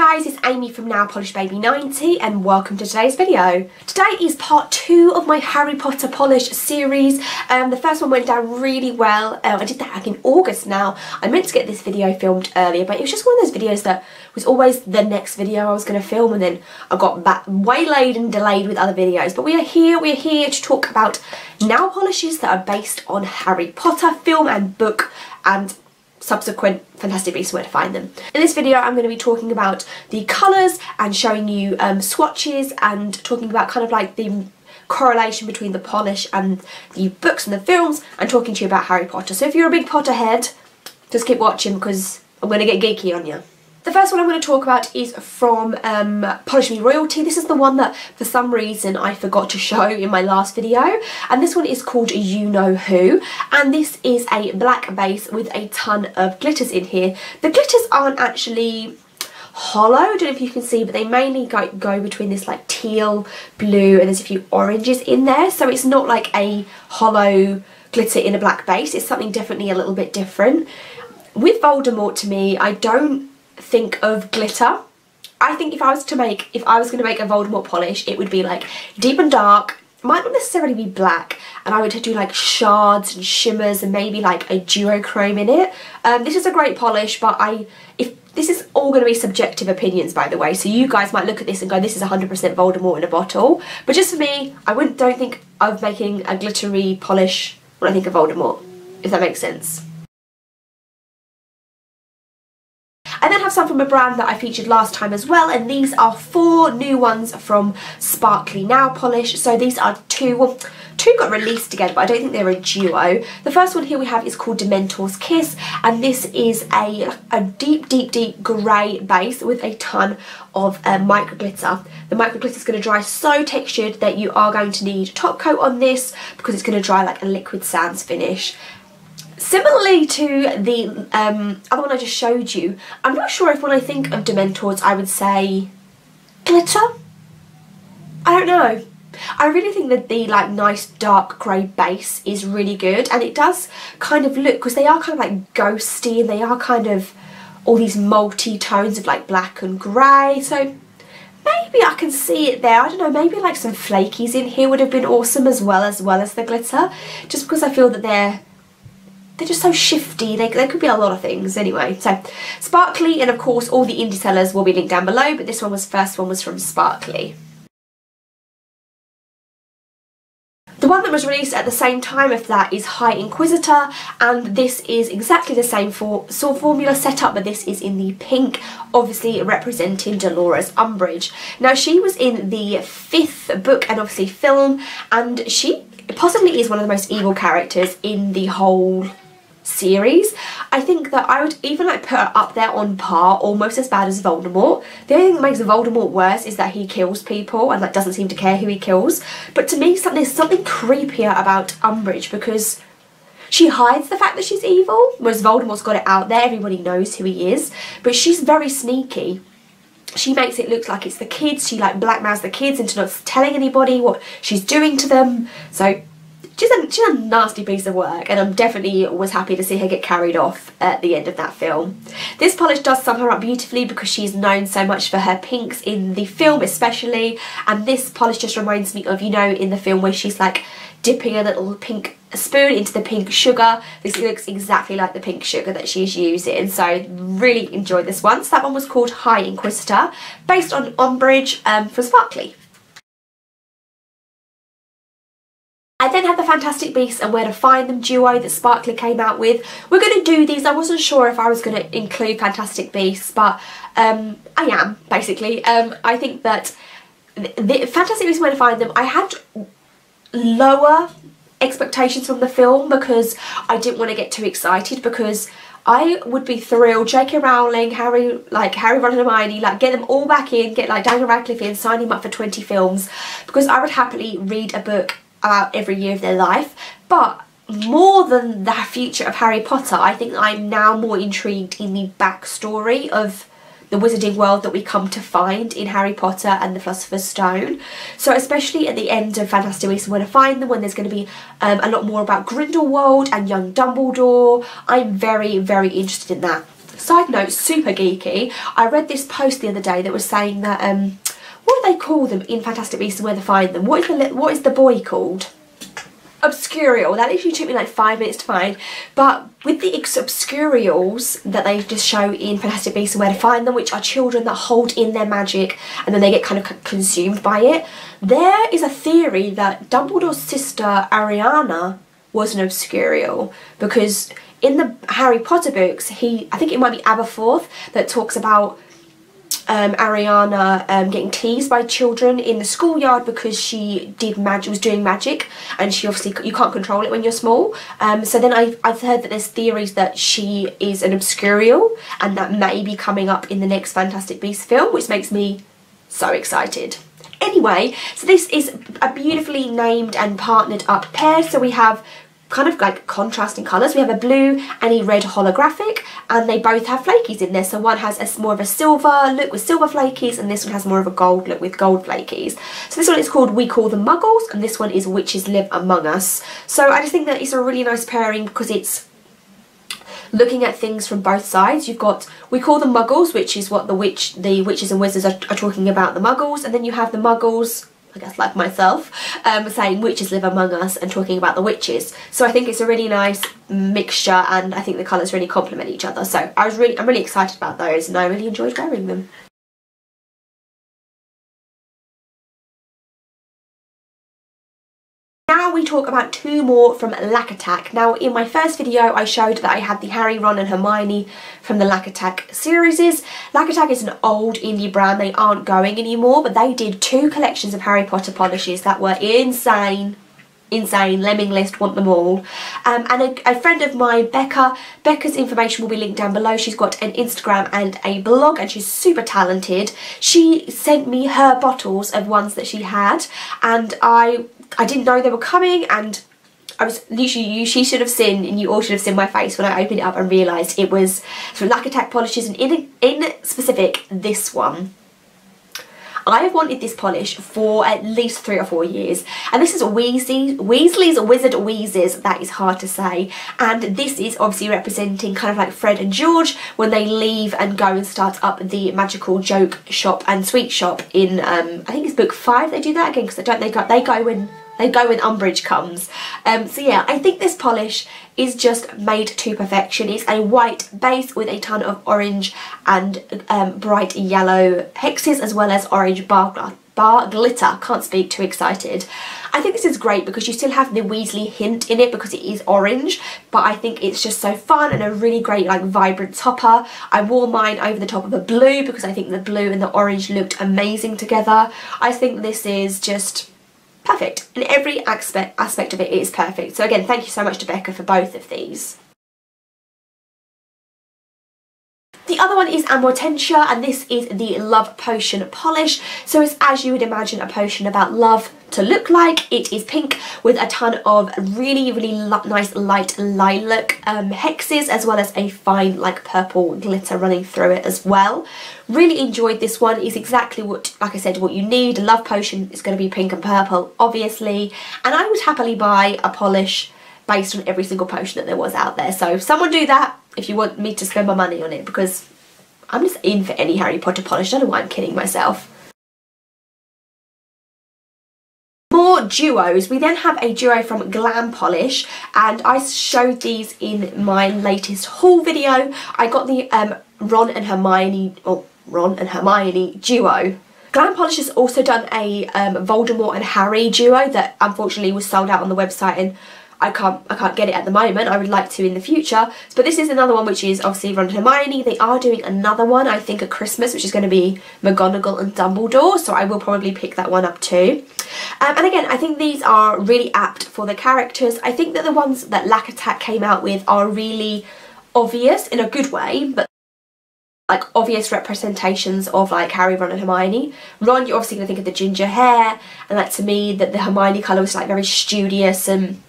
guys, it's Amy from Now Polish Baby 90 and welcome to today's video. Today is part 2 of my Harry Potter Polish series. The first one went down really well. I did that back in August now. I meant to get this video filmed earlier, but it was just one of those videos that was always the next video I was going to film, and then I got back waylaid and delayed with other videos. But we're here to talk about nail polishes that are based on Harry Potter film and book and subsequent Fantastic Beasts and where to find them. In this video I'm going to be talking about the colours and showing you swatches and talking about kind of like the correlation between the polish and the books and the films, and talking to you about Harry Potter. So if you're a big Potterhead, just keep watching because I'm going to get geeky on you. The first one I'm going to talk about is from Polish Me Royalty. This is the one that for some reason I forgot to show in my last video, and this one is called You Know Who, and this is a black base with a ton of glitters in here. The glitters aren't actually hollow, I don't know if you can see, but they mainly go between this like teal, blue, and there's a few oranges in there, so it's not like a hollow glitter in a black base. It's something definitely a little bit different. With Voldemort, to me, I don't think of glitter. I think if I was going to make a Voldemort polish, it would be like deep and dark, might not necessarily be black, and I would do like shards and shimmers and maybe like a duochrome in it. This is a great polish, but this is all going to be subjective opinions, by the way, so you guys might look at this and go, this is 100% Voldemort in a bottle, but just for me, I don't think of making a glittery polish when I think of Voldemort, if that makes sense. I then have some from a brand that I featured last time as well, and these are 4 new ones from Sparklea nail polish. So these are two got released together, but I don't think they're a duo. The first one here we have is called Dementors Kiss, and this is a deep grey base with a ton of micro glitter. The micro glitter is going to dry so textured that you are going to need top coat on this because it's going to dry like a liquid sands finish. Similarly to the other one I just showed you, I'm not sure if when I think of Dementors I would say glitter? I don't know. I really think that the like nice dark grey base is really good, and it does kind of look, because they are kind of like ghosty and they are kind of all these multi-tones of like black and grey, so maybe I can see it there. I don't know, maybe like some flakies in here would have been awesome as well as the glitter, just because I feel that they're just so shifty. They could be a lot of things. Anyway, so Sparklea, and of course all the indie sellers will be linked down below, but this first one was from Sparklea. The one that was released at the same time of that is High Inquisitor, and this is exactly the same formula setup, but this is in the pink, obviously representing Dolores Umbridge. Now she was in the 5th book and obviously film, and she possibly is one of the most evil characters in the whole series. I think that I would even like put her up there on par, almost as bad as Voldemort. The only thing that makes Voldemort worse is that he kills people and like doesn't seem to care who he kills. But to me, there's something creepier about Umbridge, because she hides the fact that she's evil, whereas Voldemort's got it out there, everybody knows who he is, but she's very sneaky. She makes it look like it's the kids, she like blackmails the kids into not telling anybody what she's doing to them, so she's a nasty piece of work, and I'm definitely was happy to see her get carried off at the end of that film. This polish does sum her up beautifully because she's known so much for her pinks in the film especially, and this polish just reminds me of, you know, in the film where she's like dipping a little pink spoon into the pink sugar. This looks exactly like the pink sugar that she's using, so I really enjoyed this one. So that one was called High Inquisitor, based on Umbridge from Sparklea. I then had the Fantastic Beasts and Where to Find Them duo that Sparklea came out with. We're going to do these. I wasn't sure if I was going to include Fantastic Beasts, but I am, basically. I think that the Fantastic Beasts and Where to Find Them, I had lower expectations from the film because I didn't want to get too excited, because I would be thrilled, J.K. Rowling, Harry, Ron and Hermione, like get them all back in, get like Daniel Radcliffe in, sign him up for 20 films, because I would happily read a book about every year of their life. But more than the future of Harry Potter, I think I'm now more intrigued in the backstory of the wizarding world that we come to find in Harry Potter and the Philosopher's Stone. So especially at the end of Fantastic Beasts and Where to Find Them, when there's going to be a lot more about Grindelwald and young Dumbledore, I'm very interested in that. Side note, super geeky. I read this post the other day that was saying that, what do they call them in Fantastic Beasts and Where to Find Them? What is the boy called? Obscurial. That literally took me like 5 minutes to find. But with the obscurials that they just show in Fantastic Beasts and Where to Find Them, which are children that hold in their magic and then they get kind of consumed by it, there is a theory that Dumbledore's sister Ariana was an obscurial, because in the Harry Potter books, I think it might be Aberforth that talks about Ariana getting teased by children in the schoolyard because she was doing magic, and she obviously, you can't control it when you're small. So then I've heard that there's theories that she is an obscurial, and that may be coming up in the next Fantastic Beasts film, which makes me so excited. Anyway, so this is a beautifully named and partnered up pair. So we have kind of like contrasting colours. We have a blue and a red holographic, and they both have flakies in there. So one has more of a silver look with silver flakies, and this one has more of a gold look with gold flakies. So this one is called We Call Them Muggles, and this one is Witches Live Among Us. So I just think that it's a really nice pairing because it's looking at things from both sides. You've got We Call Them Muggles, which is what the witches and wizards are talking about the Muggles, and then you have the Muggles, I guess like myself, saying witches live among us and talking about the witches. So I think it's a really nice mixture, and I think the colours really complement each other. So I'm really excited about those, and I really enjoyed wearing them. Now we talk about two more from Lac Attack. Now in my first video I showed that I had the Harry, Ron and Hermione from the Lac Attack series. Lac Attack is an old indie brand, they aren't going anymore, but they did 2 collections of Harry Potter polishes that were insane. Lemming list, want them all. And a friend of mine, Becca's information will be linked down below. She's got an Instagram and a blog, and she's super talented. She sent me her bottles of ones that she had, and I didn't know they were coming, and I was literally, she should have seen, and you all should have seen my face when I opened it up and realised it was from Lac Attack polishes, and in specific this one. I have wanted this polish for at least 3 or 4 years, and this is Weasley's Wizard Wheezes, that is hard to say, and this is obviously representing kind of like Fred and George when they leave and go and start up the magical joke shop and sweet shop in I think it's book 5 they do that again, because they go when Umbridge comes. So yeah, I think this polish is just made to perfection. It's a white base with a ton of orange and bright yellow hexes, as well as orange bar glitter. Can't speak, too excited. I think this is great because you still have the Weasley hint in it because it is orange, but I think it's just so fun and a really great like vibrant topper. I wore mine over the top of a blue because I think the blue and the orange looked amazing together. I think this is just perfect. In every aspect of it is perfect. So again, thank you so much to Becca for both of these. The other one is Amortentia, and this is the Love Potion polish. So it's, as you would imagine, a potion about love to look like. It is pink with a ton of really nice light lilac hexes, as well as a fine like purple glitter running through it as well. Really enjoyed this one. It's exactly what, like I said, what you need. A love potion is going to be pink and purple, obviously, and I would happily buy a polish based on every single potion that there was out there. So someone do that if you want me to spend my money on it, because I'm just in for any Harry Potter polish. I don't know why I'm kidding myself. More duos. We then have a duo from Glam polish, and I showed these in my latest haul video. I got the Ron and Hermione duo. Glam Polish has also done a Voldemort and Harry duo that unfortunately was sold out on the website, and I can't get it at the moment. I would like to in the future. But this is another one which is obviously Ron and Hermione. They are doing another one, I think, at Christmas, which is going to be McGonagall and Dumbledore. So I will probably pick that one up too. And again, I think these are really apt for the characters. I think that the ones that Lac Attack came out with are really obvious in a good way, but like obvious representations of like Harry, Ron and Hermione. Ron, you're obviously going to think of the ginger hair, and like to me that the Hermione colour was like very studious, and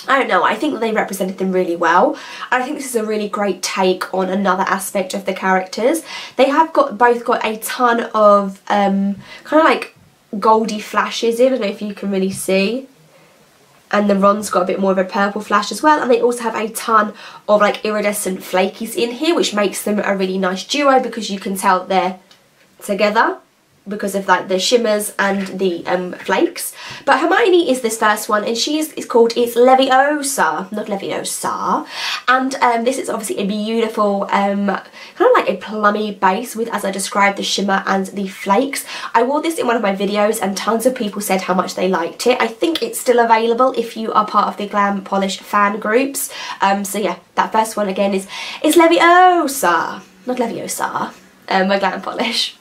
I don't know, I think that they represented them really well. I think this is a really great take on another aspect of the characters. They have both got a ton of kind of like goldy flashes in. I don't know if you can really see. and the Ron's got a bit more of a purple flash as well, and they also have a ton of like iridescent flakies in here, which makes them a really nice duo because you can tell they're together because of like the shimmers and the flakes. But Hermione is this first one, and it's called LeviOsa, not LeviOsa, and this is obviously a beautiful kind of like a plummy base with, as I described, the shimmer and the flakes. I wore this in one of my videos and tons of people said how much they liked it. I think it's still available if you are part of the Glam Polish fan groups. So yeah, that first one again is LeviOsa, not LeviOsa, my Glam Polish.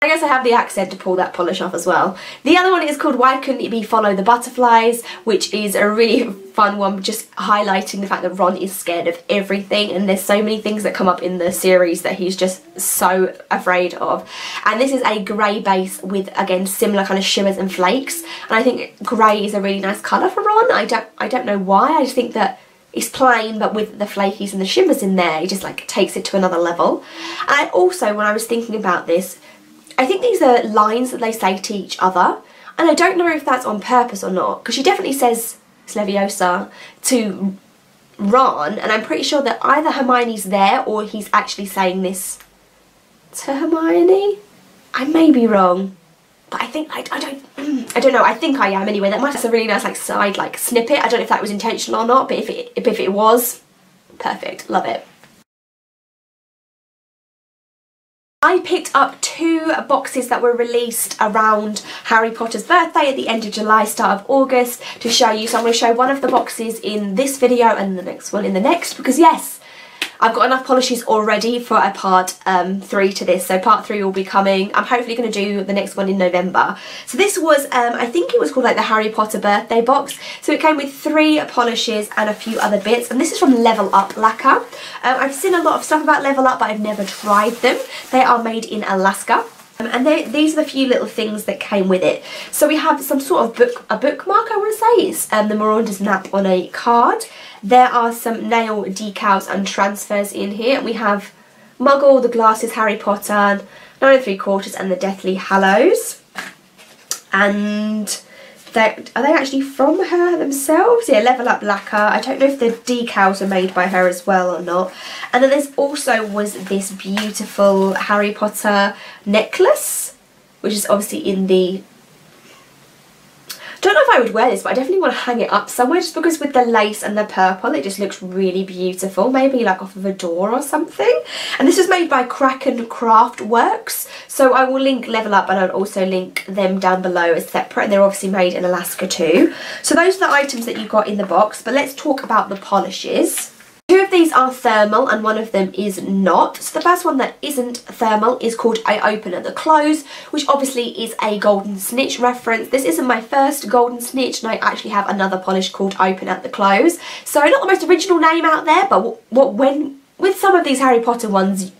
I guess I have the accent to pull that polish off as well. The other one is called Why Couldn't It Be Follow the Butterflies, which is a really fun one, just highlighting the fact that Ron is scared of everything, and there's so many things that come up in the series that he's just so afraid of. And this is a grey base with, again, similar kind of shimmers and flakes, and I think grey is a really nice colour for Ron. I don't know why, I just think that it's plain, but with the flakies and the shimmers in there, it just like takes it to another level. And I also, when I was thinking about this, I think these are lines that they say to each other, and I don't know if that's on purpose or not, because she definitely says LeviOsa to Ron, and I'm pretty sure that either Hermione's there or he's actually saying this to Hermione. I may be wrong, but I think I don't know. I think I am anyway. That might have a really nice like side like snippet. I don't know if that was intentional or not, but if it was, perfect. Love it. I picked up 2 boxes that were released around Harry Potter's birthday at the end of July, start of August, to show you. So I'm going to show one of the boxes in this video and the next one in the next, because yes, I've got enough polishes already for a part 3 to this, so part 3 will be coming. I'm hopefully going to do the next one in November. So this was, I think it was called like the Harry Potter birthday box. So it came with 3 polishes and a few other bits, and this is from Level Up Lacquer. I've seen a lot of stuff about Level Up, but I've never tried them. They are made in Alaska. And these are the few little things that came with it. So we have some sort of a bookmark, I want to say. It's the Miranda's map on a card. There are some nail decals and transfers in here. And we have Muggle, the Glasses, Harry Potter, 9 3/4 and the Deathly Hallows. And are they actually from her themselves? Yeah, Level Up Lacquer. I don't know if the decals are made by her as well or not. And then there's also was this beautiful Harry Potter necklace, which is obviously in the... I don't know if I would wear this, but I definitely want to hang it up somewhere, just because with the lace and the purple it just looks really beautiful, maybe like off of a door or something. And this was made by Kraken Craft Works, so I will link Level Up and I'll also link them down below as separate, and they're obviously made in Alaska too. So those are the items that you got in the box, but let's talk about the polishes. 2 of these are thermal and 1 of them is not. So the first one that isn't thermal is called I Open at the Close, which obviously is a Golden Snitch reference. This isn't my first Golden Snitch, and I actually have another polish called Open at the Close. So not the most original name out there, but when with some of these Harry Potter ones,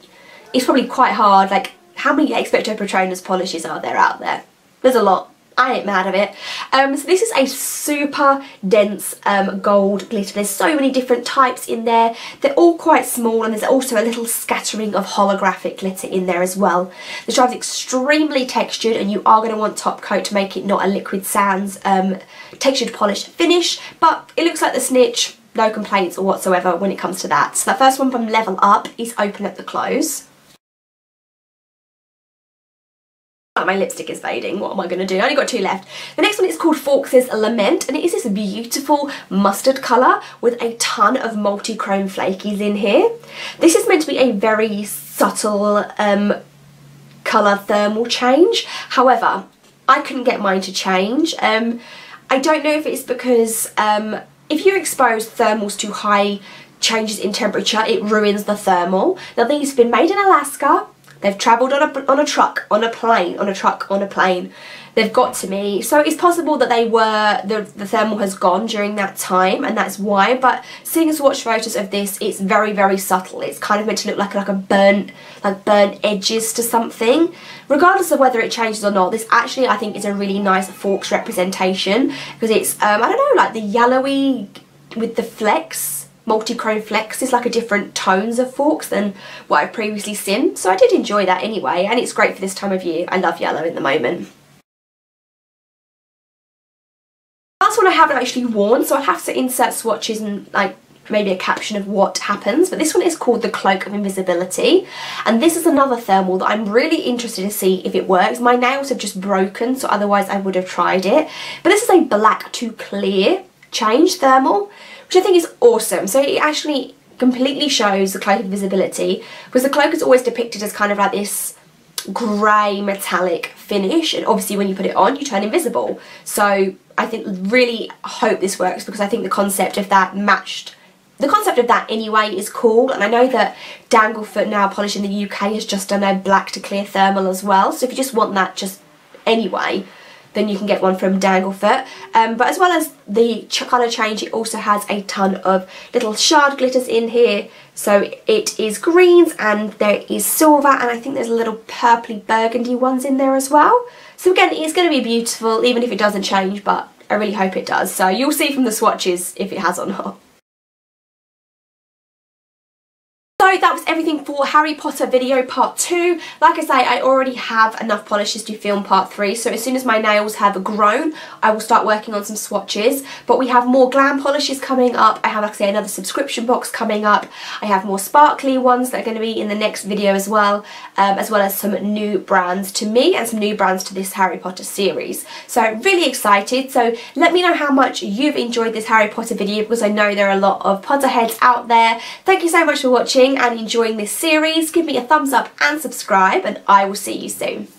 it's probably quite hard. Like, how many Expecto Patronus polishes are there out there? There's a lot. I ain't mad of it. So this is a super dense gold glitter. There's so many different types in there. They're all quite small, and there's also a little scattering of holographic glitter in there as well. The stripe is extremely textured, and you are going to want top coat to make it not a liquid sands textured polish finish, but it looks like the Snitch. No complaints whatsoever when it comes to that. So the first one from Level Up is Open at the Close. My lipstick is fading. What am I going to do? I only got 2 left. The next one is called Fawkes' Lament, and it is this beautiful mustard colour with a ton of multi-chrome flakies in here. This is meant to be a very subtle colour thermal change. However, I couldn't get mine to change. I don't know if it's because if you expose thermals to high changes in temperature, it ruins the thermal. Now, these have been made in Alaska. They've travelled on a truck, on a plane, on a truck, on a plane. They've got to me. So it's possible that they were, the thermal has gone during that time, and that's why. But seeing as watch photos of this, it's very, very subtle. It's kind of meant to look like a burnt edges to something. Regardless of whether it changes or not, this actually, I think, is a really nice Fawkes representation, because it's, I don't know, like the yellowy with the flecks. Multi-chrome flecks is like a different tones of Fawkes than what I've previously seen, so I did enjoy that anyway, and it's great for this time of year. I love yellow at the moment. haven't actually worn, so I'll have to insert swatches and like maybe a caption of what happens. But this one is called the Cloak of Invisibility, and this is another thermal that I'm really interested to see if it works. My nails have just broken, so otherwise I would have tried it. But this is a black to clear change thermal, which I think is awesome. So it actually completely shows the Cloak of Invisibility, because the cloak is always depicted as kind of like this grey metallic finish, and obviously when you put it on you turn invisible. So I think really hope this works, because I think the concept of that anyway is cool. And I know that Danglefoot Nail Polish in the UK has just done a black to clear thermal as well, so if you just want that just anyway, then you can get one from Danglefoot. But as well as the colour change, it also has a ton of little shard glitters in here. So it is greens and there is silver, and I think there's a little purpley burgundy ones in there as well. So again, it's going to be beautiful even if it doesn't change, but I really hope it does. So you'll see from the swatches if it has or not. So that was everything for Harry Potter video part 2. Like I say, I already have enough polishes to film part 3, so as soon as my nails have grown, I will start working on some swatches. But we have more Glam polishes coming up. I have, like I say, another subscription box coming up. I have more Sparklea ones that are going to be in the next video as well as some new brands to me and some new brands to this Harry Potter series. So really excited. So let me know how much you've enjoyed this Harry Potter video, because I know there are a lot of Potterheads out there. Thank you so much for watching and enjoying this series. Give me a thumbs up and subscribe, and I will see you soon.